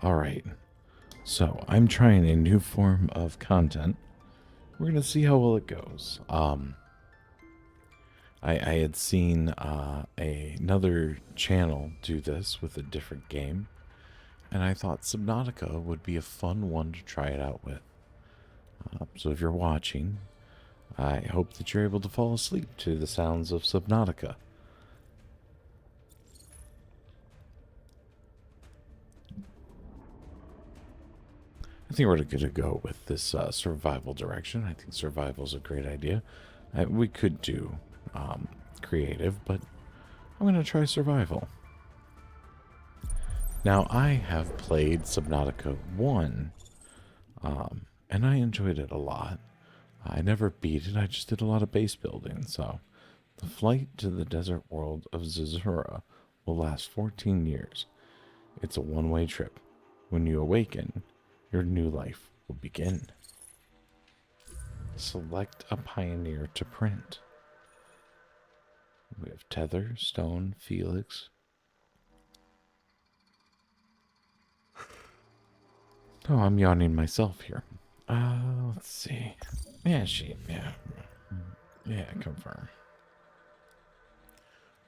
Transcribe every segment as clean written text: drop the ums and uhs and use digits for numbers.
Alright, so I'm trying a new form of content. We're gonna see how well it goes. I had seen another channel do this with a different game, and I thought Subnautica would be a fun one to try it out with. So if you're watching, I hope that you're able to fall asleep to the sounds of Subnautica. I think we're going to go with this survival direction. I think survival is a great idea. We could do creative, but I'm going to try survival. Now, I have played Subnautica 1, and I enjoyed it a lot. I never beat it, I just did a lot of base building, so the flight to the desert world of Zazura will last 14 years. It's a one-way trip. When you awaken, your new life will begin. Select a pioneer to print. We have Tether, Stone, Felix. Oh, I'm yawning myself here. Let's see. Yeah, yeah, confirm.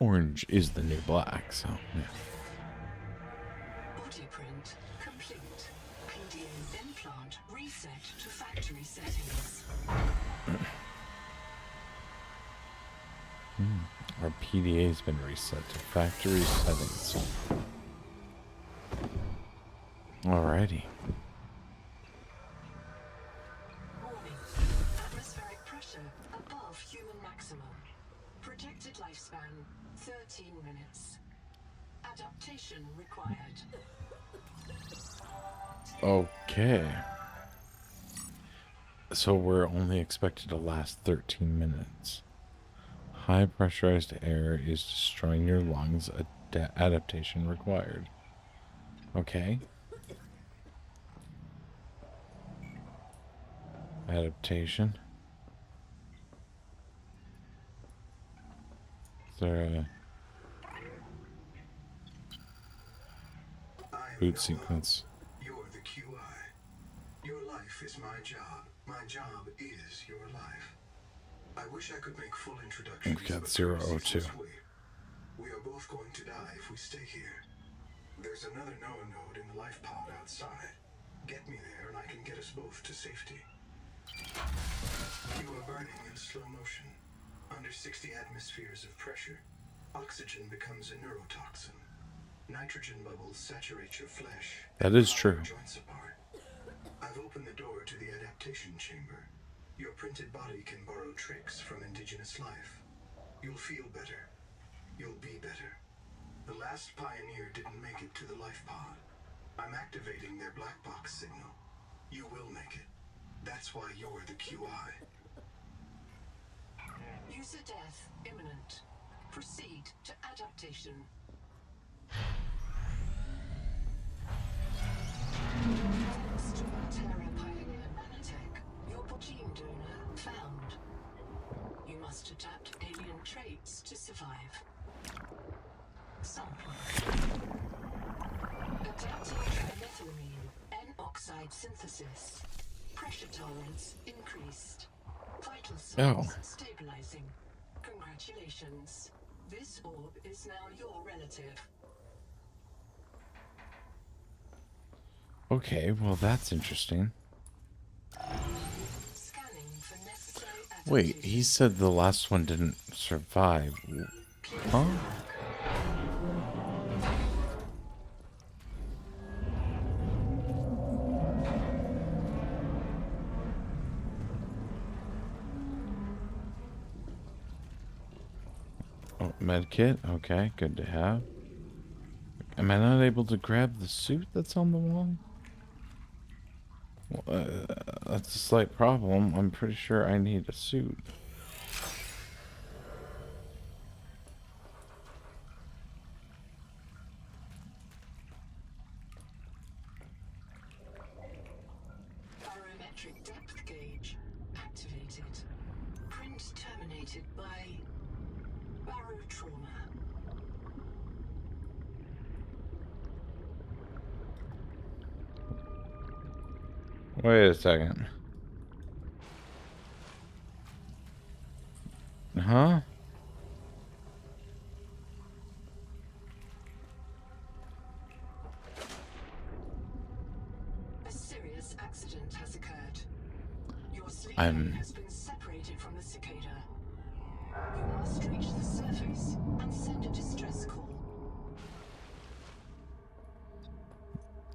Orange is the new black, so yeah. Body print complete. PDA implant reset to factory settings. Our PDA has been reset to factory settings. Alrighty. Warning. Atmospheric pressure above human maximum. Projected lifespan 13 minutes. Adaptation required. Okay. So we're only expected to last 13 minutes. High pressurized air is destroying your lungs. Adaptation required. Okay. Adaptation. Is there a boot sequence? You're the QI. Your life is my job. My job is your life. I wish I could make full introductions. We've got 002. We are both going to die if we stay here. There's another Noah node in the life pod outside. Get me there and I can get us both to safety. You are burning in slow motion. Under 60 atmospheres of pressure, oxygen becomes a neurotoxin. Nitrogen bubbles saturate your flesh. That is true. Joints apart. I've opened the door to the adaptation chamber. Your printed body can borrow tricks from indigenous life. You'll feel better. You'll be better. The last pioneer didn't make it to the life pod. I'm activating their black box signal. You will make it. That's why you're the QI. User death imminent. Proceed to adaptation. Thanks to Terra Pioneer Nanotech, your gene donor found. You must adapt alien traits to survive. Sample. Adapting trimethylamine, N-oxide synthesis. Pressure tolerance increased. Vital signs stabilizing. Congratulations. This orb is now your relative. Okay, well that's interesting. Scanning for necessary Wait, he said the last one didn't survive. Huh? Oh, medkit? Okay, good to have. Am I not able to grab the suit that's on the wall? Well, that's a slight problem. I'm pretty sure I need a suit. Barometric depth gauge activated. Print terminated by barotrauma. Wait a second. Huh? A serious accident has occurred. Your sleep I'm... has been separated from the cicada. You must reach the surface and send a distress call.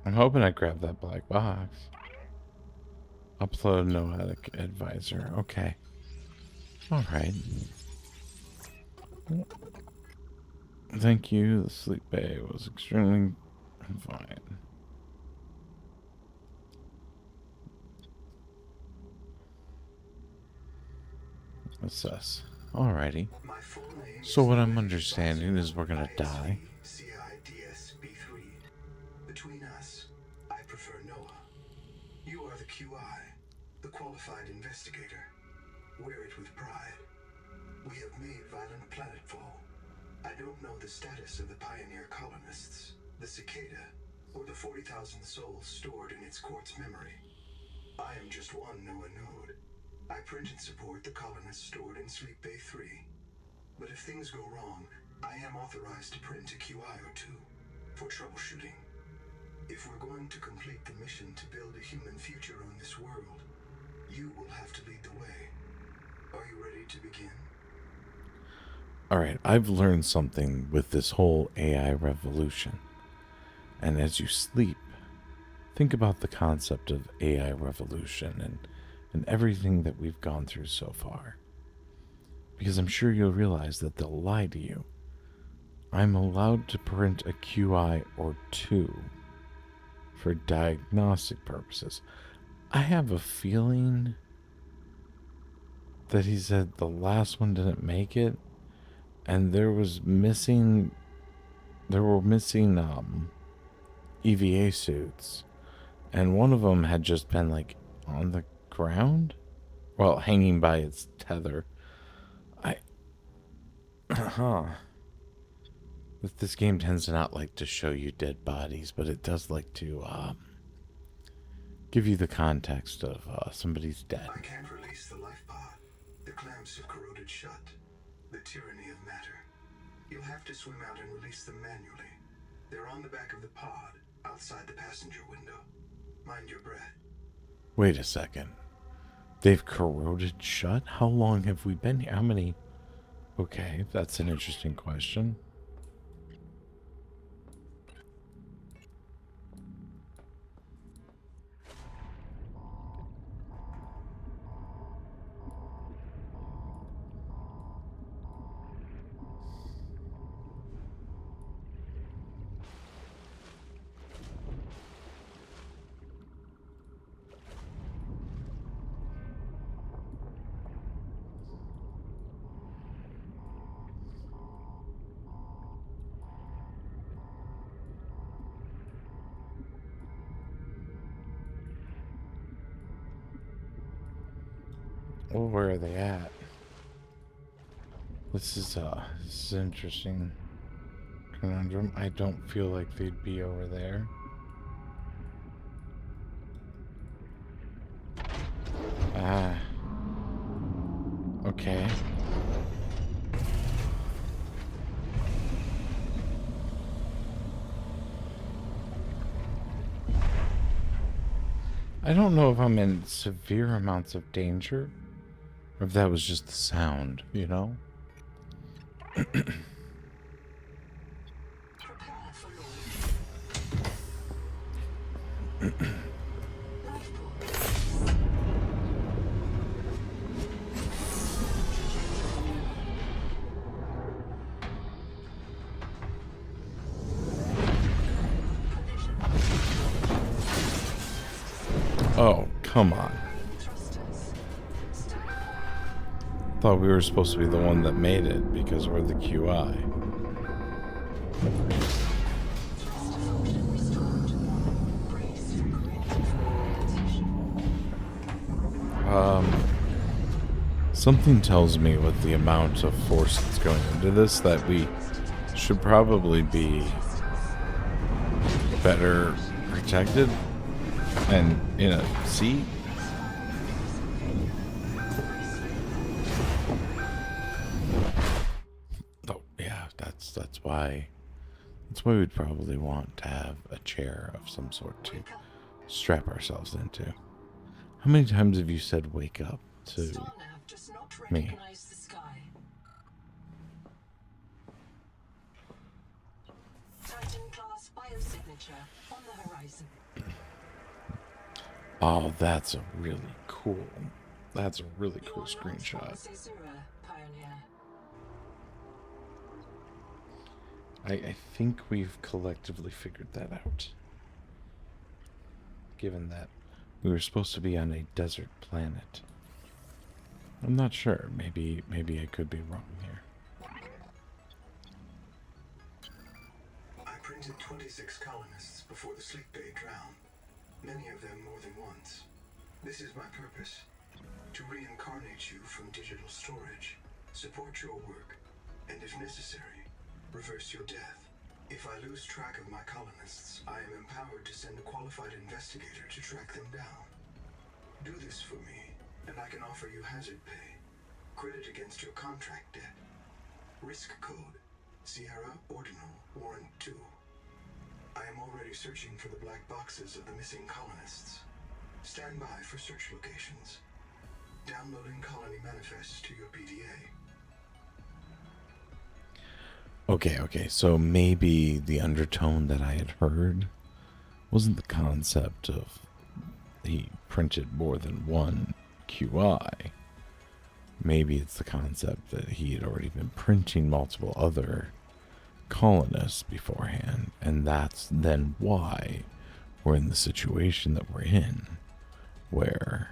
I'm hoping I grab that black box. Upload Noetic Advisor. Okay. Alright. Thank you. The sleep bay was extremely fine. Assess. Alrighty. My full name So is what I'm Noetic understanding is we're gonna Advisor die. ISV-CIDS-B3. Between us, I prefer Noah. You are the QI, the qualified investigator. Wear it with pride. We have made violent planetfall. I don't know the status of the pioneer colonists, the cicada, or the 40,000 souls stored in its quartz memory. I am just one Noah node. I print and support the colonists stored in Sleep Bay 3. But if things go wrong, I am authorized to print a QI or two for troubleshooting. If we're going to complete the mission to build a human future on this world, you will have to lead the way. Are you ready to begin? Alright, I've learned something with this whole AI revolution. And as you sleep, think about the concept of AI revolution and everything that we've gone through so far. Because I'm sure you'll realize that they'll lie to you. I'm allowed to print a QI or two for diagnostic purposes. I have a feeling that he said the last one didn't make it, and there were missing EVA suits, and one of them had just been like on the ground, well, hanging by its tether. This game tends to not like to show you dead bodies, but it does like to give you the context of somebody's dead. I can't release the life pod. The clamps have corroded shut. The tyranny of matter. You'll have to swim out and release them manually. They're on the back of the pod, outside the passenger window. Mind your breath. Wait a second. They've corroded shut? How long have we been here? How many? Okay, that's an interesting question. Well, where are they at? This is an interesting conundrum. I don't feel like they'd be over there. Ah. Okay. I don't know if I'm in severe amounts of danger, or if that was just the sound, you know? Prepare for launch. Life pod. Oh, come on. Thrusters. Stand by. Thought we were supposed to be the one that made it because we're the QI. Thruster function restored. Brace for creative repetition. Something tells me with the amount of force that's going into this that we should probably be better protected. And, see? Oh, yeah, that's why. That's why we'd probably want to have a chair of some sort to Wake up. strap ourselves into. How many times have you said wake up to Star nav does not me? recognize the sky. Titan class biosignature on the horizon. Oh, that's a really cool. That's a really You cool are not on screenshot. Caesura, Pioneer. I think we've collectively figured that out. Given that we were supposed to be on a desert planet. I'm not sure. Maybe I could be wrong here. I printed 26 colonists before the sleep bay drowned, many of them more than once. This is my purpose: to reincarnate you from digital storage, support your work, and if necessary, reverse your death. If I lose track of my colonists, I am empowered to send a qualified investigator to track them down. Do this for me, and I can offer you hazard pay, credit against your contract debt. Risk code: Sierra Ordinal Warrant 2. I am already searching for the black boxes of the missing colonists. Stand by for search locations. Downloading colony manifests to your PDA. Okay, so maybe the undertone that I had heard wasn't the concept of he printed more than one QI. Maybe it's the concept that he had already been printing multiple other colonists beforehand, and that's then why we're in the situation that we're in, where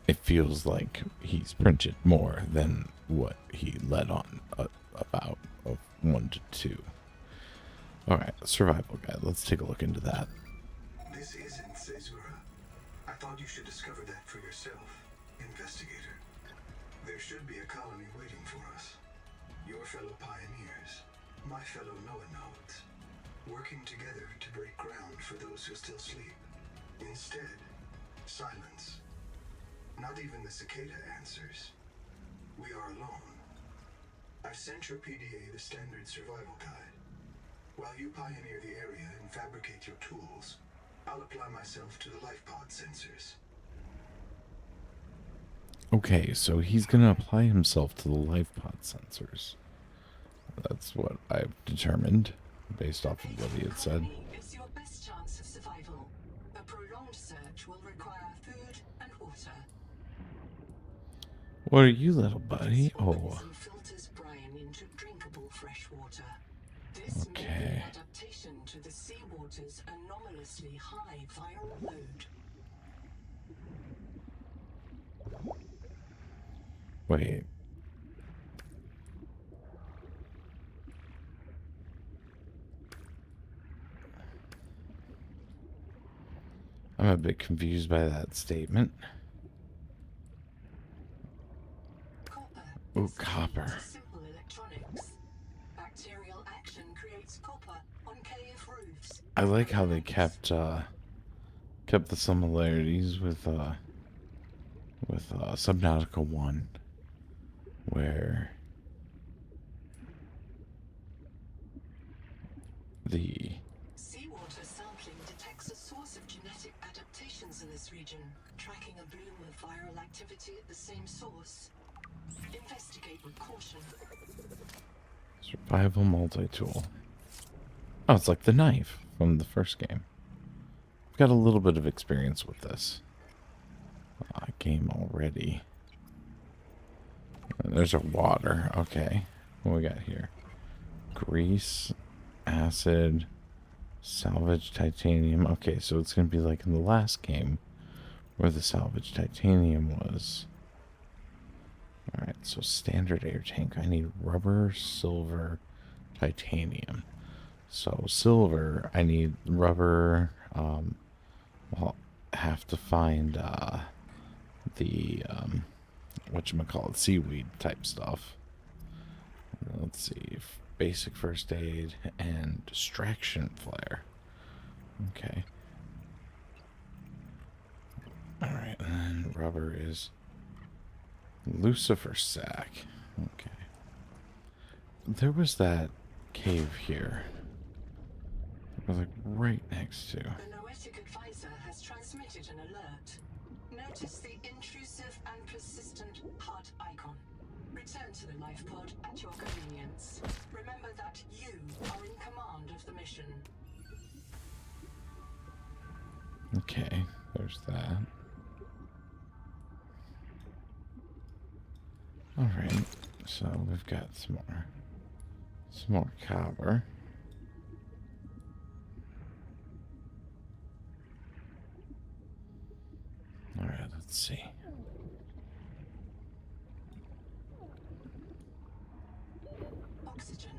it feels like he's printed more than what he let on about of 1 to 2. All right, survival guide. Let's take a look into that. This isn't Caesura. I thought you should discover that for yourself, investigator. There should be a colony waiting for us. Your fellow pioneers, my fellow Noah nodes, working together to break ground for those who still sleep. Instead, silence. Not even the cicada answers. We are alone. I've sent your PDA the standard survival guide. While you pioneer the area and fabricate your tools, I'll apply myself to the life pod sensors. Okay, so he's gonna apply himself to the life pod sensors. That's what I've determined based off of what he had said. Colony is your best chance of survival. A prolonged search will require food and water. What are you, little buddy? This Oh, organism filters brine into drinkable fresh water. This may be Okay. an adaptation to the seawater's anomalously high viral load. wait. I'm a bit confused by that statement. Copper Ooh, is key copper. to simple electronics. Bacterial action creates copper on cave roofs. I like how they kept the similarities with Subnautica 1, where the Seawater sampling detects a source of genetic adaptations in this region, tracking a bloom of viral activity at the same source. Investigate with caution. survival multi-tool. Oh, it's like the knife from the first game. I've got a little bit of experience with this game already. There's a water. Okay. What we got here? Grease, acid, salvage titanium. Okay, so it's going to be like in the last game where the salvage titanium was. Alright, so standard air tank. I need rubber, silver, titanium. So silver, I need rubber. I'll have to find the whatchamacallit, seaweed type stuff. Let's see, basic first aid and distraction flare. Okay, rubber is Lucifer sack. Okay. There was that cave here. It was like right next to. The Noetic advisor has transmitted an alert. Notice the intrusive and persistent heart icon. Return to the life pod at your convenience. Remember that you are in command of the mission. Okay, there's that. Alright, so we've got some more copper. Alright, let's see. Oxygen.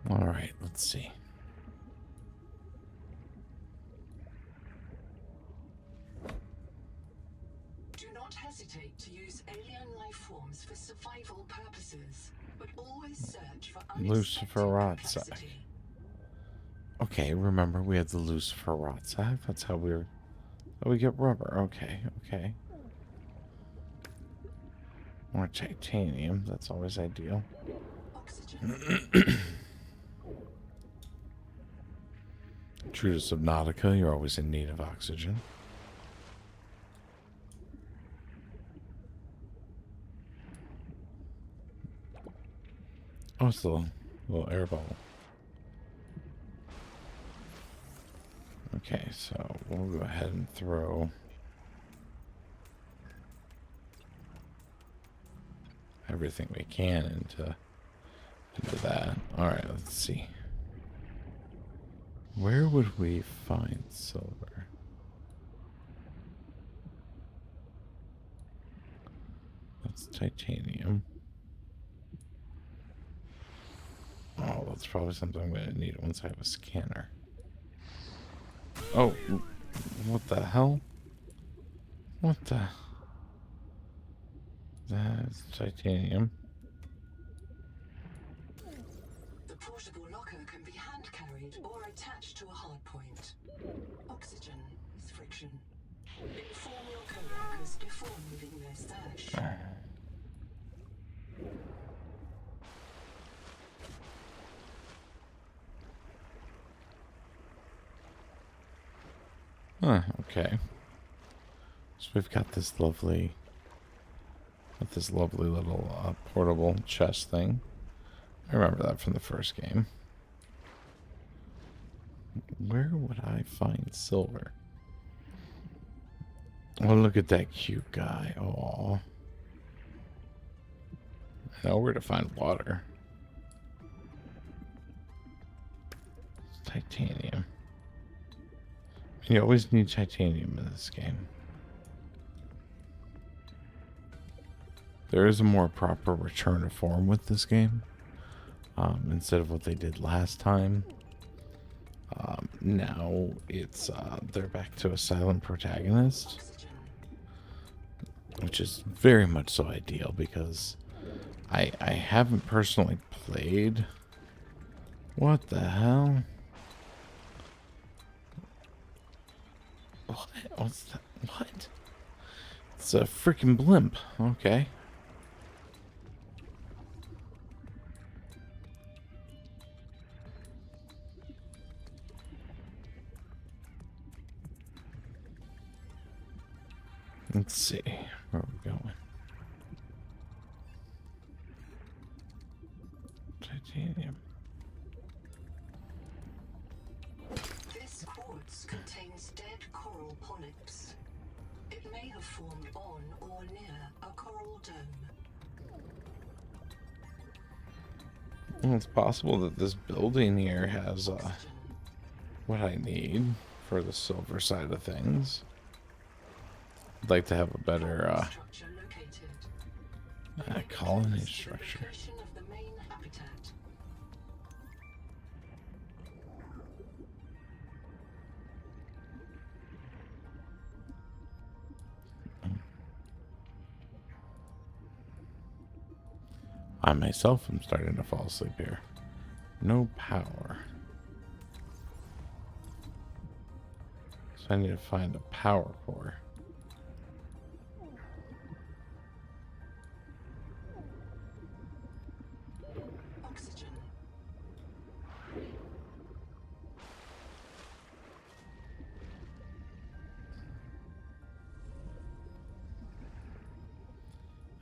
Alright, let's see. Do not hesitate to use alien life forms for survival purposes, but always search for Lucifer unexpected rot sack. complexity. Okay, remember we had the Lucifer rot sack. That's how we get rubber. Okay, okay. More titanium. That's always ideal. Oxygen. True to Subnautica, you're always in need of oxygen. Oh, it's a little air bubble. Okay, so we'll go ahead and throw everything we can into that. Alright, let's see. Where would we find silver? That's titanium. Oh, that's probably something I'm going to need once I have a scanner. Oh, what the hell? What the? That's titanium. The portable locker can be hand carried or attached to a hard point. Oxygen is friction. Inform your co-workers before moving their stash. Huh, okay. So we've got this lovely little portable chest thing. I remember that from the first game. Where would I find silver? Oh, look at that cute guy. Oh. I know where to find water. Titanium. You always need titanium in this game. There is a more proper return to form with this game. Instead of what they did last time. Now it's they're back to a silent protagonist. Oxygen. Which is very much so ideal because I haven't personally played. What the hell? What? What's that? What? It's a freaking blimp. Okay. Let's see. Where are we going? Titanium. This quartz contains dead coral polyps. It may have formed on or near a coral dome. Well, it's possible that this building here has Oxygen. what I need for the silver side of things. I'd like to have a better Structure located. colony The structure. location of the main habitat. I myself am starting to fall asleep here. No power. So I need to find a power core. Oxygen.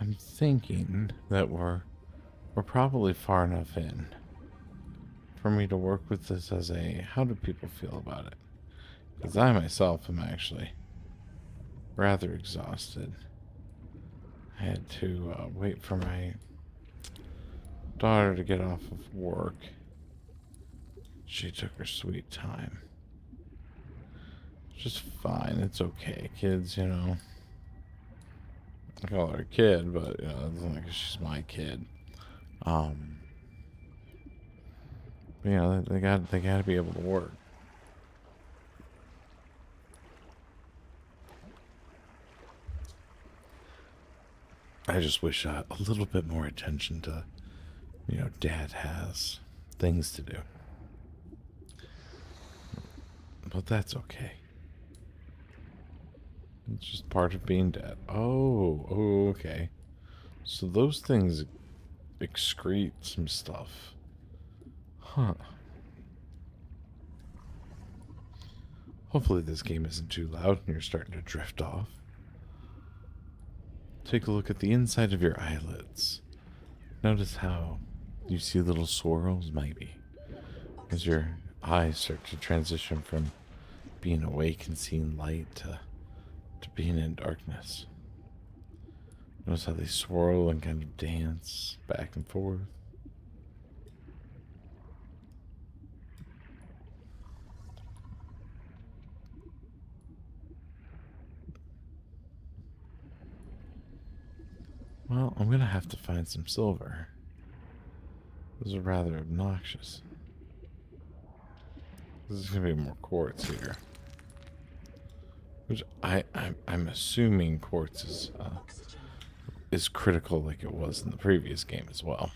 I'm thinking that we're probably far enough in for me to work with this as a how do people feel about it? Because I myself am actually rather exhausted. I had to wait for my daughter to get off of work. She took her sweet time. Just fine. It's okay, kids, you know. I call her a kid, but you know, it's not like she's my kid. But, you know, they got to be able to work. I just wish a little bit more attention to, you know, Dad has things to do. But that's okay. It's just part of being dad. Oh, okay. So those things excrete some stuff. Huh. Hopefully this game isn't too loud and you're starting to drift off. Take a look at the inside of your eyelids. Notice how you see little swirls, maybe, as your eyes start to transition from being awake and seeing light to being in darkness. Notice how they swirl and kind of dance back and forth. Well, I'm going to have to find some silver. Those are rather obnoxious. There's going to be more quartz here. Which I'm assuming quartz is critical like it was in the previous game as well.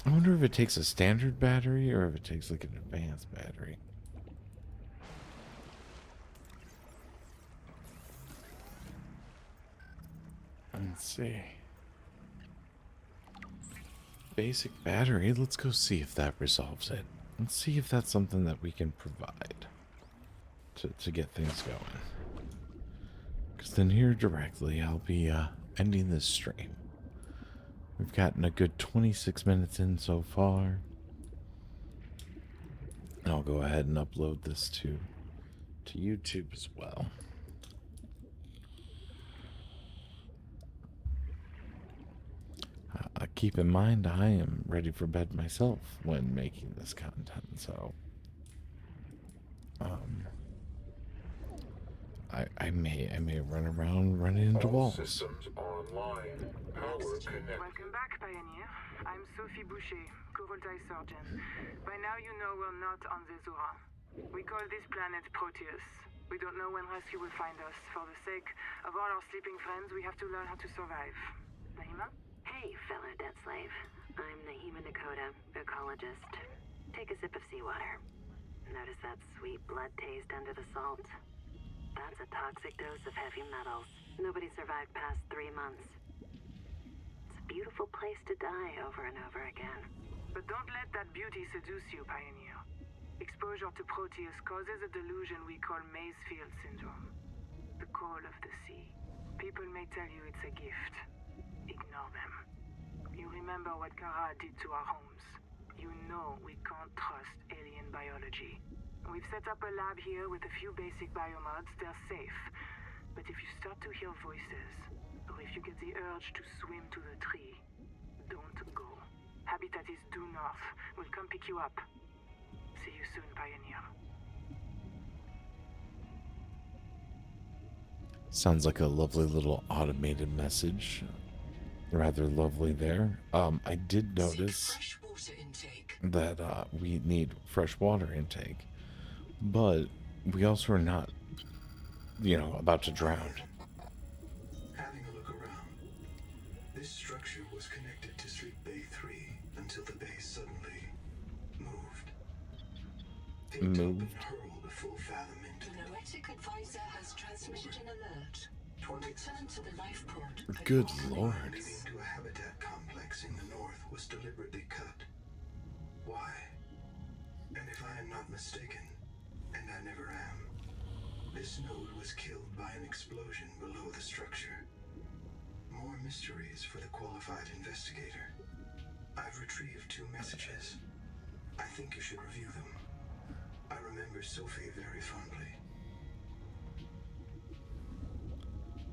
I wonder if it takes a standard battery or if it takes like an advanced battery. Let's see. Basic battery. Let's go see if that resolves it. Let's see if that's something that we can provide to get things going. Because then here directly, I'll be ending this stream. We've gotten a good 26 minutes in so far. And I'll go ahead and upload this to YouTube as well. Keep in mind, I am ready for bed myself when making this content, so I may run around running into walls. Systems online. Power connected. Welcome back, Pioneer. I'm Sophie Boucher, Coroltai Surgeon. By now you know we're not on the Zora. We call this planet Proteus. We don't know when rescue will find us. For the sake of all our sleeping friends, we have to learn how to survive. Nahima? Hey, fellow dead slave. I'm Nahima Dakota, ecologist. Take a sip of seawater. Notice that sweet blood taste under the salt? That's a toxic dose of heavy metals. Nobody survived past 3 months. It's a beautiful place to die over and over again. But don't let that beauty seduce you, Pioneer. Exposure to Proteus causes a delusion we call Maysfield syndrome. The call of the sea. People may tell you it's a gift. Ignore them. You remember what Kara did to our homes. You know we can't trust alien biology. We've set up a lab here with a few basic biomods. They're safe. But if you start to hear voices, or if you get the urge to swim to the tree, don't go. Habitat is due north. We'll come pick you up. See you soon, Pioneer. Sounds like a lovely little automated message. Rather lovely there. I did notice Fresh water intake. that we need fresh water intake, but we also are not, you know, about to drown. Having This structure was connected to Sleep Bay 3 until the bay suddenly moved. Picked up and hurled a full fathom into The Noetic advisor has transmitted an alert. 20. Return to the life pod. at Good your lord. convenience. Leading to a habitat complex in the north was deliberately cut. Why? And if I am not mistaken, and I never am, this node was killed by an explosion below the structure. More mysteries for the qualified investigator. I've retrieved 2 messages. I think you should review them. I remember Sophie very fondly.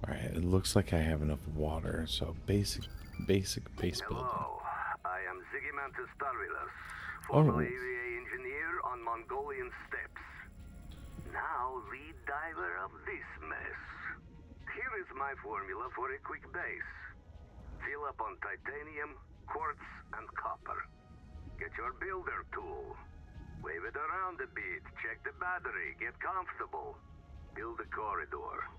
Alright, it looks like I have enough water, so basic base building. Hello, I am Zigimantus Tarvilas, Oh. formerly AVA engineer on Mongolian steppes. Now lead diver of this mess. Here is my formula for a quick base. Fill up on titanium, quartz, and copper. Get your builder tool. Wave it around a bit, check the battery, get comfortable. Build a corridor.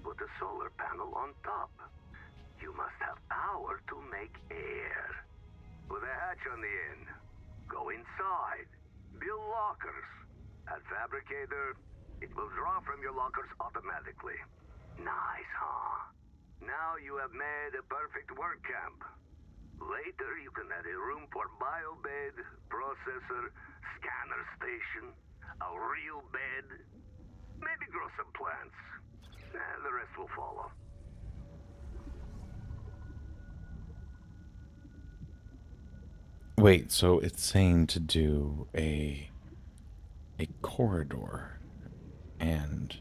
Put a solar panel on top. You must have power to make air. Put a hatch on the end. Go inside. Build lockers. At Fabricator, it will draw from your lockers automatically. Nice, huh? Now you have made a perfect work camp. Later, you can add a room for biobed, processor, scanner station, a real bed. Maybe grow some plants. The rest will follow. Wait, so it's saying to do a corridor and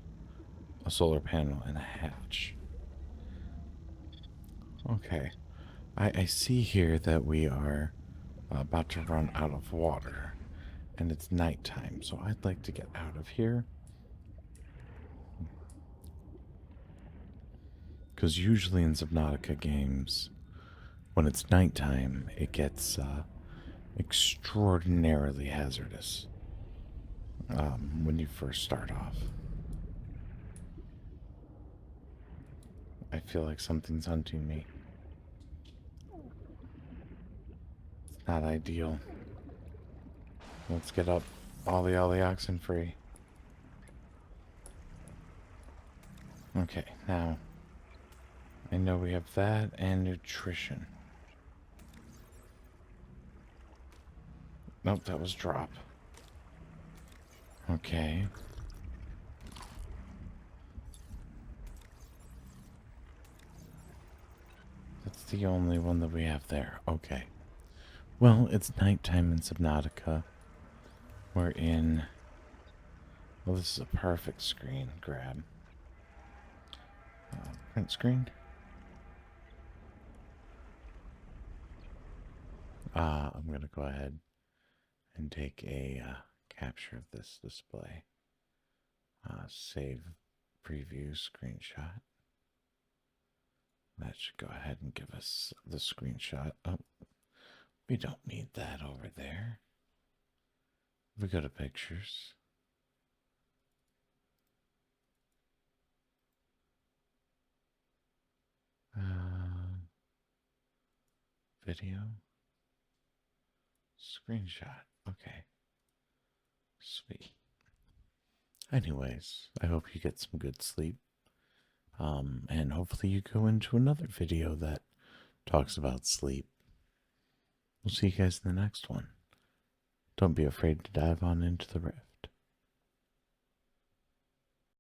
a solar panel and a hatch. Okay. I see here that we are about to run out of water and it's nighttime, so I'd like to get out of here. Because usually in Subnautica games, when it's nighttime, it gets extraordinarily hazardous when you first start off. I feel like something's hunting me. It's not ideal. Let's get up. Ollie, oxen free. Okay, now I know we have that and nutrition. Nope, that was drop. Okay. That's the only one that we have there. Okay. Well, it's nighttime in Subnautica. We're in... Well, this is a perfect screen grab. Print screen. I'm going to go ahead and take a capture of this display. Save preview screenshot. That should go ahead and give us the screenshot. Oh, we don't need that over there. We go to pictures. Video. Screenshot. Okay. Sweet. Anyways, I hope you get some good sleep. And hopefully you go into another video that talks about sleep. We'll see you guys in the next one. Don't be afraid to dive on into the rift.